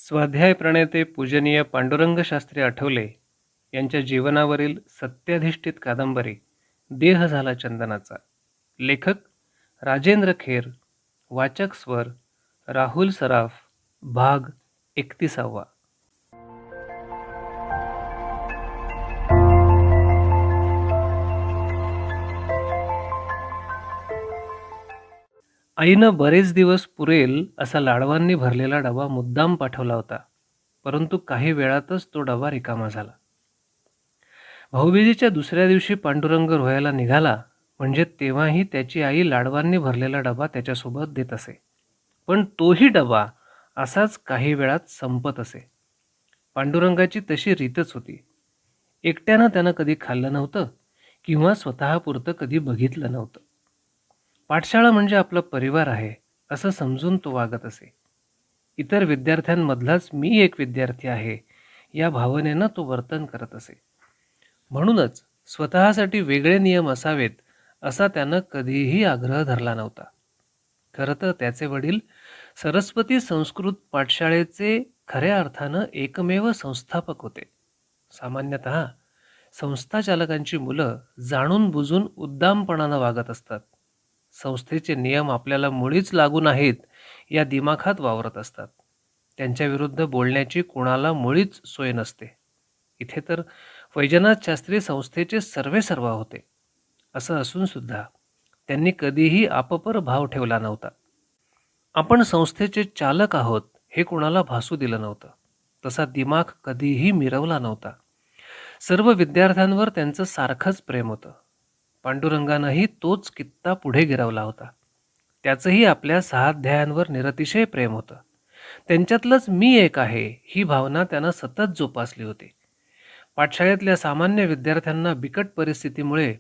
स्वाध्याय प्रणेते पूजनीय पांडुरंग शास्त्री आठवले यांच्या जीवनावरील सत्याधिष्ठित कादंबरी देह झाला चंदनाचा. लेखक राजेंद्र खेर. वाचक स्वर राहुल सराफ. भाग 31. आईनं बरेच दिवस पुरेल असा लाडवांनी भरलेला डबा मुद्दाम पाठवला होता, परंतु काही वेळातच तो डबा रिकामा झाला. भाऊबीजेच्या दुसऱ्या दिवशी पांडुरंग रोहायला निघाला म्हणजे तेव्हाही त्याची आई लाडवांनी भरलेला डबा त्याच्यासोबत देत असे. पण तोही डबा असाच काही वेळात संपत असे. पांडुरंगाची तशी रीतच होती. एकट्यानं त्यानं कधी खाल्लं नव्हतं किंवा स्वतःपुरतं कधी बघितलं नव्हतं. पाठशाळा म्हणजे आपला परिवार आहे असं समजून तो वागत असे. इतर विद्यार्थ्यांमधलाच मी एक विद्यार्थी आहे या भावनेनं तो वर्तन करत असे. म्हणूनच स्वतःसाठी वेगळे नियम असावेत असा त्यानं कधीही आग्रह धरला नव्हता. खरं तर त्याचे वडील सरस्वती संस्कृत पाठशाळेचे खऱ्या अर्थानं एकमेव संस्थापक होते. सामान्यतः संस्थाचालकांची मुलं जाणून बुजून उद्दामपणानं वागत असतात. संस्थेचे नियम आपल्याला मुळीच लागू नाहीत या दिमाखात वावरत असतात. त्यांच्याविरुद्ध बोलण्याची कोणाला मुळीच सोय नसते. इथे तर वैजनाथ शास्त्री संस्थेचे सर्वेसर्वा होते. असं असून सुद्धा त्यांनी कधीही आपपर भाव ठेवला नव्हता. आपण संस्थेचे चालक आहोत हे कोणाला भासू दिलं नव्हतं. तसा दिमाग कधीही मिरवला नव्हता. सर्व विद्यार्थ्यांवर त्यांचं सारखंच प्रेम होतं. पांडुरंगानंही तोच कित्ता पुढे गिरवला होता. त्याचंही आपल्या 6 अध्यायांवर निरतिशय प्रेम होतं. त्यांच्यातलंच मी एक आहे ही भावना त्यानं सतत जोपासली होती. पाठशाळेतल्या सामान्य विद्यार्थ्यांना बिकट परिस्थितीमुळे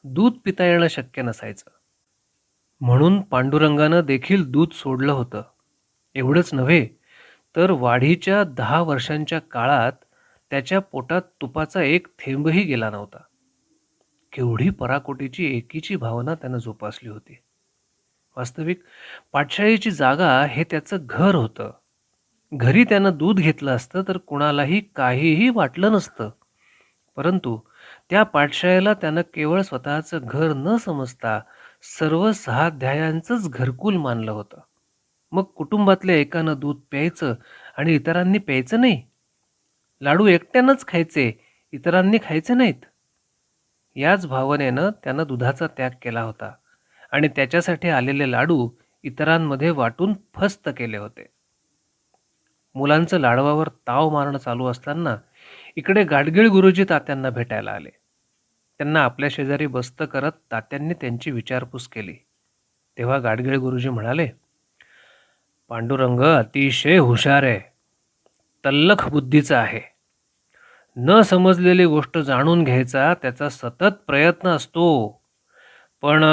दूध पिता येणं शक्य नसायचं. म्हणून पांडुरंगानं देखील दूध सोडलं होतं. एवढंच नव्हे तर वाढीच्या 10 वर्षांच्या काळात त्याच्या पोटात तुपाचा एक थेंबही गेला नव्हता. केवढी पराकोटीची एकीची भावना त्यानं जोपासली होती. वास्तविक पाठशाळेची जागा हे त्याचं घर होतं. घरी त्यानं दूध घेतलं असतं तर कुणालाही काहीही वाटलं नसतं. परंतु त्या पाठशाळेला त्यानं केवळ स्वतःचं घर न समजता सर्व 6 अध्यायांचंच घरकुल मानलं होतं. मग कुटुंबातल्या एकानं दूध प्यायचं आणि इतरांनी प्यायचं नाही. लाडू एकट्यानंच खायचे, इतरांनी खायचे नाहीत. याच भावनेनं त्यानं दुधाचा त्याग केला होता आणि त्याच्यासाठी आलेले लाडू इतरांमध्ये वाटून फस्त केले होते. मुलांचं लाडवावर ताव मारणं चालू असताना इकडे गाडगीळ गुरुजी तात्यांना भेटायला आले. त्यांना आपल्या शेजारी बसतं करत तात्यांनी त्यांची विचारपूस केली. तेव्हा गाडगीळ गुरुजी म्हणाले, पांडुरंग अतिशय हुशार आहे, तल्लख बुद्धीचा आहे. न समजलेली गोष्ट जाणून घ्यायचा त्याचा सतत प्रयत्न असतो. पण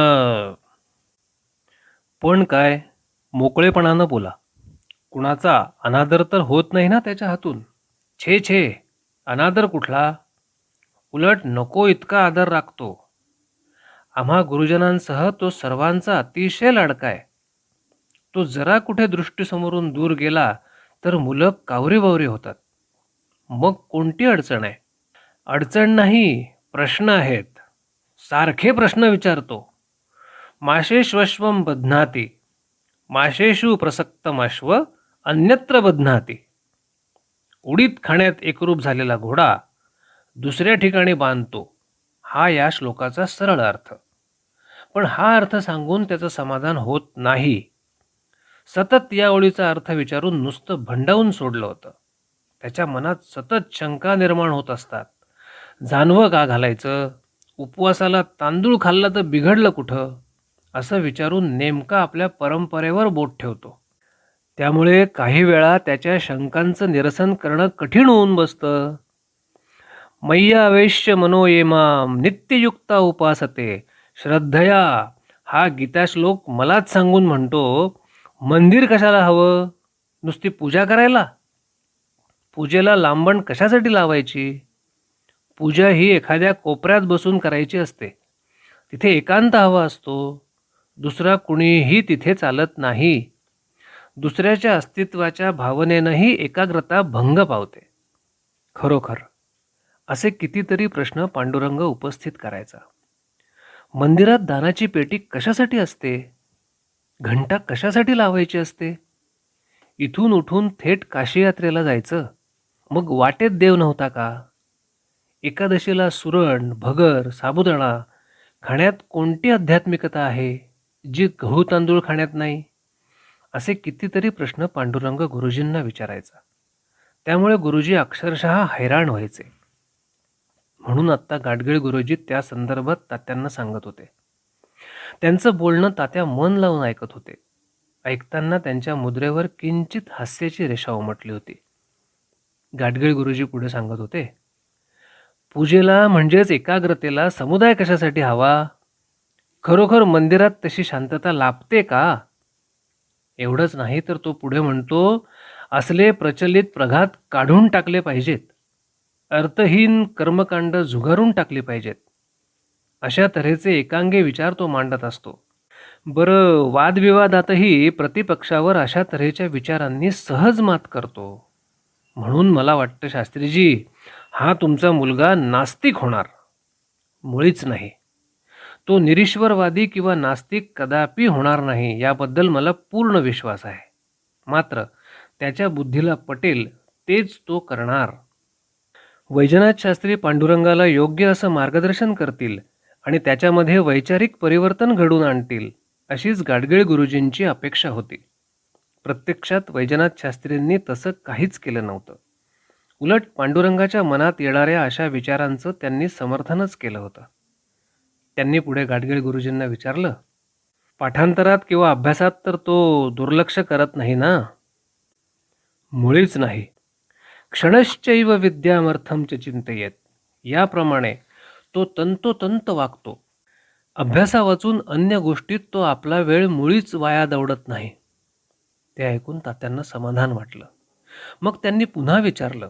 पण काय, मोकळेपणानं बोला. कुणाचा अनादर तर होत नाही ना त्याच्या हातून? छे छे, अनादर कुठला? उलट नको इतका आदर राखतो. आम्हा गुरुजनांसह तो सर्वांचा अतिशय लाडका आहे. तो जरा कुठे दृष्टीसमोरून दूर गेला तर मुलं कावरीबावरी होतात. मग कोणती अडचण आहे? अडचण नाही, प्रश्न आहेत. सारखे प्रश्न विचारतो. माशेष्वश्वं बध्नाति, माशेषु प्रसक्तमश्व अन्यत्र बध्नाति. उडीद खाण्यात एकरूप झालेला घोडा दुसऱ्या ठिकाणी बांधतो, हा या श्लोकाचा सरळ अर्थ. पण हा अर्थ सांगून त्याचं समाधान होत नाही. सतत या ओळीचा अर्थ विचारून नुसतं भंडावून सोडलं होतं. त्याच्या मनात सतत शंका निर्माण होत असतात. जानवं का घालायचं? उपवासाला तांदूळ खाल्ला तर बिघडलं कुठं? असं विचारून नेमका आपल्या परंपरेवर बोट ठेवतो. त्यामुळे काही वेळा त्याच्या शंकांचं निरसन करणं कठीण होऊन बसतं. मय्यावेश्य मनोयेमां नित्ययुक्ता उपासते श्रद्धया, हा गीता श्लोक मलाच सांगून म्हणतो, मंदिर कशाला हवं? नुसती पूजा करायला? पूजेला लांबण कशासाठी लावायची? पूजा ही एखाद्या कोपऱ्यात बसून करायची असते. तिथे एकांत हवा असतो. दुसरा कुणीही तिथे चालत नाही. दुसऱ्याच्या अस्तित्वाच्या भावनेनंही एकाग्रता भंग पावते. खरोखर असे कितीतरी प्रश्न पांडुरंग उपस्थित करायचा. मंदिरात दानाची पेटी कशासाठी असते? घंटा कशासाठी लावायची असते? इथून उठून थेट काशी यात्रेला जायचं, मग वाटेत देव नव्हता का? एकादशीला सुरण, भगर, साबुदाणा खाण्यात कोणती आध्यात्मिकता आहे, जी गहू तांदूळ खाण्यात नाही? असे कितीतरी प्रश्न पांडुरंग गुरुजींना विचारायचा. त्यामुळे गुरुजी अक्षरशः हैराण व्हायचे. म्हणून आत्ता गाडगीळ गुरुजी त्या संदर्भात तात्यांना सांगत होते. त्यांचं बोलणं तात्या मन लावून ऐकत होते. ऐकताना त्यांच्या मुद्रेवर किंचित हास्याची रेषा उमटली होती. गाडगीळ गुरुजी पुढे सांगत होते, पूजेला म्हणजेच एकाग्रतेला समुदाय कशासाठी हवा? खरोखर मंदिरात तशी शांतता लाभते का? एवढंच नाही तर तो पुढे म्हणतो, असले प्रचलित प्रघात काढून टाकले पाहिजेत, अर्थहीन कर्मकांड झुगारून टाकली पाहिजेत. अशा तऱ्हेचे एकांगी विचार तो मांडत असतो. बरं, वादविवादातही प्रतिपक्षावर अशा तऱ्हेच्या विचारांनी सहज मात करतो. म्हणून मला वाटतं शास्त्रीजी, हा तुमचा मुलगा नास्तिक होणार. मुळीच नाही. तो निरीश्वरवादी किंवा नास्तिक कदापि होणार नाही, याबद्दल मला पूर्ण विश्वास आहे. मात्र त्याच्या बुद्धीला पटेल तेच तो करणार. वैजनाथ शास्त्री पांडुरंगाला योग्य असं मार्गदर्शन करतील आणि त्याच्यामध्ये वैचारिक परिवर्तन घडवून आणतील, अशीच गाडगीळ गुरुजींची अपेक्षा होती. प्रत्यक्षात वैजनाथ शास्त्रींनी तसं काहीच केलं नव्हतं. उलट पांडुरंगाच्या मनात येणाऱ्या अशा विचारांचं त्यांनी समर्थनच केलं होतं. त्यांनी पुढे गाडगीळ गुरुजींना विचारलं, पाठांतरात किंवा अभ्यासात तर तो दुर्लक्ष करत नाही ना? मुळीच नाही. क्षणश्चैव विद्यामर्थम च चिंतयेत, याप्रमाणे तो तंतोतंत वागतो. अभ्यासा वाचून अन्य गोष्टीत तो आपला वेळ मुळीच वाया दवडत नाही. ते ऐकून तात्यांना समाधान वाटलं. मग त्यांनी पुन्हा विचारलं,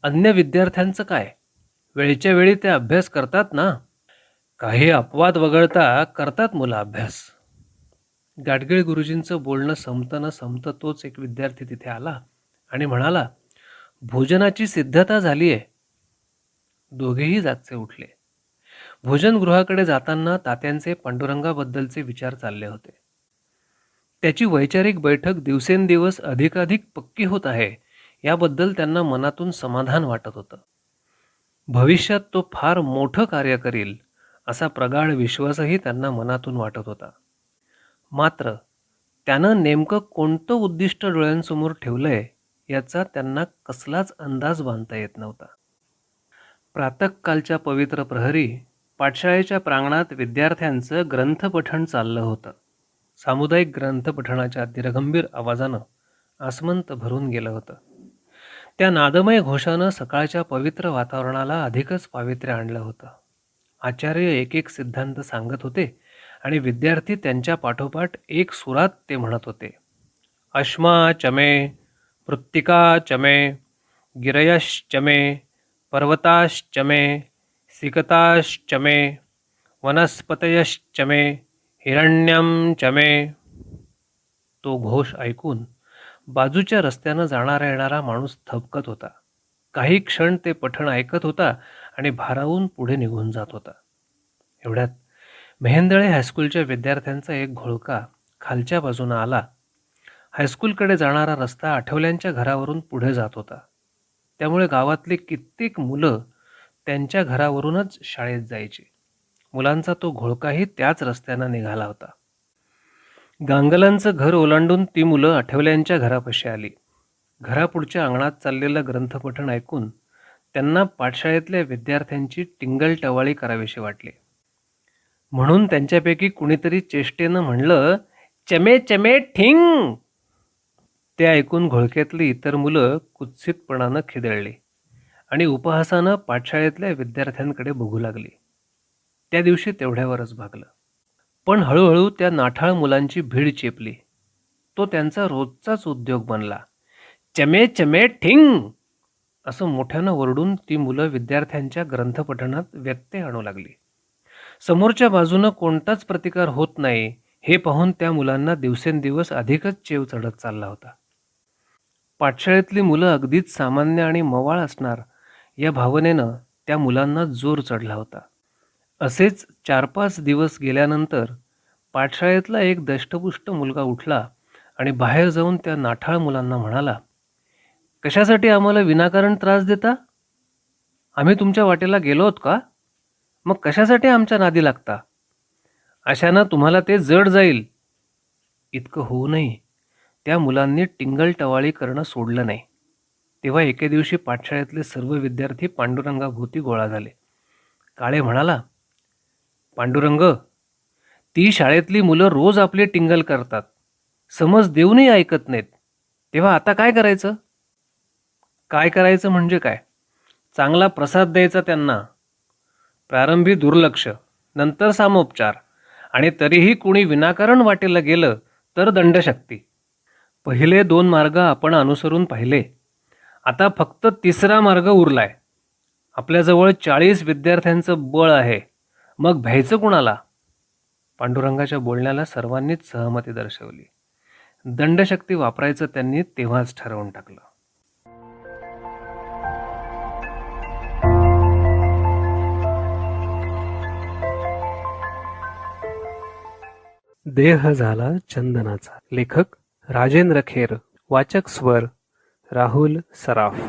अन्य विद्यार्थ्यांचं काय? वेळच्या वेळी ते अभ्यास करतात ना? काही अपवाद वगळता करतात मुलं अभ्यास. गाडगीळ गुरुजींचं बोलणं संपतं न संपतं तोच एक विद्यार्थी तिथे आला आणि म्हणाला, भोजनाची सिद्धता झाली आहे. दोघेही जागचे उठले. भोजनगृहाकडे जाताना तात्यांचे पांडुरंगाबद्दलचे विचार चालले होते. त्याची वैचारिक बैठक दिवसेंदिवस अधिकाधिक पक्की होत आहे, याबद्दल त्यांना मनातून समाधान वाटत होतं. भविष्यात तो फार मोठं कार्य करील असा प्रगाढ विश्वासही त्यांना मनातून वाटत होता. मात्र त्यानं नेमकं कोणतं उद्दिष्ट डोळ्यांसमोर ठेवलंय याचा त्यांना कसलाच अंदाज बांधता येत नव्हता. प्रातःकालच्या पवित्र प्रहरी पाठशाळेच्या प्रांगणात विद्यार्थ्यांचं ग्रंथपठण चाललं होतं. सामुदायिक ग्रंथपठणाच्या दीर्घगंभीर आवाजानं आसमंत भरून गेलं होतं. त्या नादमय घोषानं सकाळच्या पवित्र वातावरणाला अधिकच पावित्र्य आणलं होतं. आचार्य एक एक सिद्धांत सांगत होते आणि विद्यार्थी त्यांच्या पाठोपाठ एक सुरात ते म्हणत होते. अश्मा चमे, पृत्तिका चमे, गिरयश्चमे, पर्वताश्चमे, सिकताश्चमे, वनस्पतयश्चमे, हिरण्यम चमे. तो घोष ऐकून बाजूच्या रस्त्यानं जाणारा येणारा माणूस थबकत होता. काही क्षण ते पठण ऐकत होता आणि भारावून पुढे निघून जात होता. एवढ्यात मेहेंदळे हायस्कूलच्या विद्यार्थ्यांचा एक घोळका खालच्या बाजूनं आला. हायस्कूलकडे जाणारा रस्ता आठवल्यांच्या घरावरून पुढे जात होता. त्यामुळे गावातली कित्येक मुलं त्यांच्या घरावरूनच शाळेत जायची. मुलांचा तो घोळकाही त्याच रस्त्यानं निघाला होता. गांगलांचं घर ओलांडून ती मुलं आठवल्यांच्या घरापाशी आली. घरापुढच्या अंगणात चाललेलं ग्रंथपठण ऐकून त्यांना पाठशाळेतल्या विद्यार्थ्यांची टिंगलटवाळी करावीशी वाटली. म्हणून त्यांच्यापैकी कुणीतरी चेष्टेनं म्हणलं, चमे चमे ठिंग. ते ऐकून घोळक्यातली इतर मुलं कुत्सितपणानं खिदळली आणि उपहासानं पाठशाळेतल्या विद्यार्थ्यांकडे बघू लागली. त्या दिवशी तेवढ्यावरच भागलं. पण हळूहळू त्या नाठाळ मुलांची भीड चेपली. तो त्यांचा रोजचाच उद्योग बनला. चमे चमे ठिंग असं मोठ्यानं ओरडून ती मुलं विद्यार्थ्यांच्या ग्रंथपठणात व्यत्यय आणू लागली. समोरच्या बाजूनं कोणताच प्रतिकार होत नाही हे पाहून त्या मुलांना दिवसेंदिवस अधिकच चेव चढत चालला होता. पाठशाळेतली मुलं अगदीच सामान्य आणि मवाळ असणार या भावनेनं त्या मुलांना जोर चढला होता. असेच 4-5 दिवस गेल्यानंतर पाठशाळेतला एक दष्टपुष्ट मुलगा उठला आणि बाहेर जाऊन त्या नाठाळ मुलांना म्हणाला, "कशासाठी आम्हाला विनाकारण त्रास देता? आम्ही तुमच्या वाटेला गेलो आहोत का? मग कशासाठी आमच्या नादी लागता? अशानं तुम्हाला ते जड जाईल." इतकं होऊनही त्या मुलांनी टिंगलटवाळी करणं सोडलं नाही. तेव्हा एके दिवशी पाठशाळेतले सर्व विद्यार्थी पांडुरंगाभोवती गोळा झाले. काळे म्हणाला, "पांडुरंग, ती शाळेतली मुलं रोज आपली टिंगल करतात. समज देऊनही ऐकत नाहीत. तेव्हा आता काय करायचं?" "काय करायचं म्हणजे काय? चांगला प्रसाद द्यायचा त्यांना. प्रारंभी दुर्लक्ष, नंतर सामोपचार आणि तरीही कुणी विनाकारण वाटेला गेलं तर दंडशक्ती. पहिले 2 मार्ग आपण अनुसरून पाहिले. आता फक्त 3रा मार्ग उरलाय. आपल्याजवळ 40 विद्यार्थ्यांचं बळ आहे. मग भ्यायचं कुणाला?" पांडुरंगाच्या बोलण्याला सर्वांनीच सहमती दर्शवली. दंडशक्ती वापरायचं त्यांनी तेव्हाच ठरवून टाकलं. देह झाला चंदनाचा. लेखक राजेंद्र खेर. वाचक स्वर राहुल सराफ.